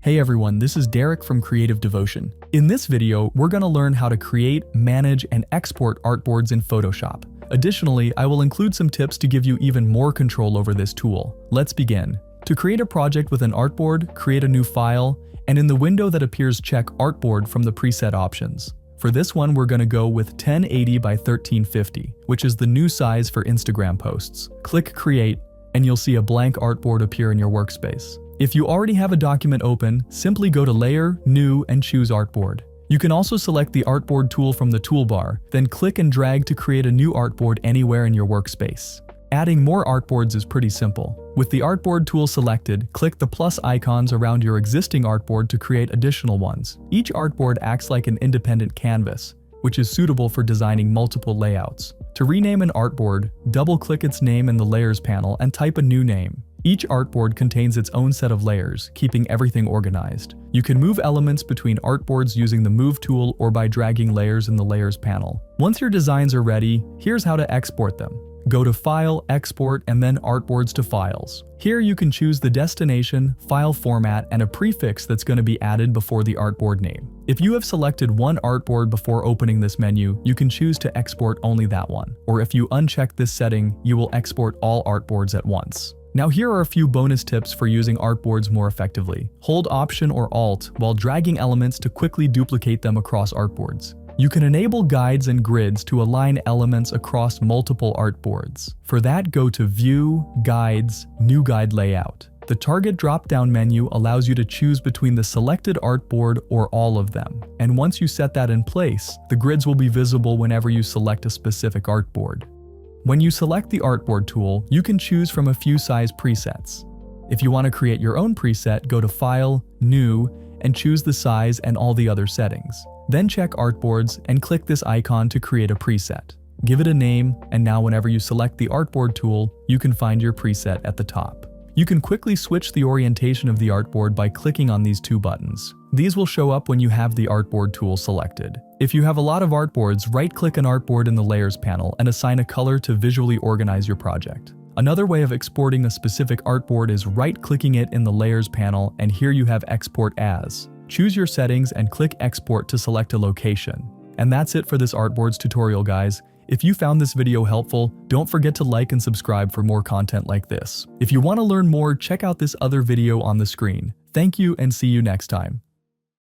Hey everyone, this is Derek from Creative Devotion. In this video, we're going to learn how to create, manage, and export artboards in Photoshop. Additionally, I will include some tips to give you even more control over this tool. Let's begin. To create a project with an artboard, create a new file, and in the window that appears, check Artboard from the preset options. For this one, we're going to go with 1080 by 1350, which is the new size for Instagram posts. Click Create, and you'll see a blank artboard appear in your workspace. If you already have a document open, simply go to Layer, New, and choose Artboard. You can also select the Artboard tool from the toolbar, then click and drag to create a new artboard anywhere in your workspace. Adding more artboards is pretty simple. With the Artboard tool selected, click the plus icons around your existing artboard to create additional ones. Each artboard acts like an independent canvas, which is suitable for designing multiple layouts. To rename an artboard, double-click its name in the Layers panel and type a new name. Each artboard contains its own set of layers, keeping everything organized. You can move elements between artboards using the Move tool or by dragging layers in the Layers panel. Once your designs are ready, here's how to export them. Go to File, Export, and then Artboards to Files. Here you can choose the destination, file format, and a prefix that's going to be added before the artboard name. If you have selected one artboard before opening this menu, you can choose to export only that one. Or if you uncheck this setting, you will export all artboards at once. Now here are a few bonus tips for using artboards more effectively. Hold Option or Alt while dragging elements to quickly duplicate them across artboards. You can enable guides and grids to align elements across multiple artboards. For that, go to View, Guides, New Guide Layout. The Target drop-down menu allows you to choose between the selected artboard or all of them. And once you set that in place, the grids will be visible whenever you select a specific artboard. When you select the Artboard tool, you can choose from a few size presets. If you want to create your own preset, go to File, New, and choose the size and all the other settings. Then check Artboards and click this icon to create a preset. Give it a name, and now whenever you select the Artboard tool, you can find your preset at the top. You can quickly switch the orientation of the artboard by clicking on these two buttons. These will show up when you have the Artboard tool selected. If you have a lot of artboards, right-click an artboard in the Layers panel and assign a color to visually organize your project. Another way of exporting a specific artboard is right-clicking it in the Layers panel, and here you have Export As. Choose your settings and click Export to select a location. And that's it for this Artboards tutorial, guys. If you found this video helpful, don't forget to like and subscribe for more content like this. If you want to learn more, check out this other video on the screen. Thank you and see you next time.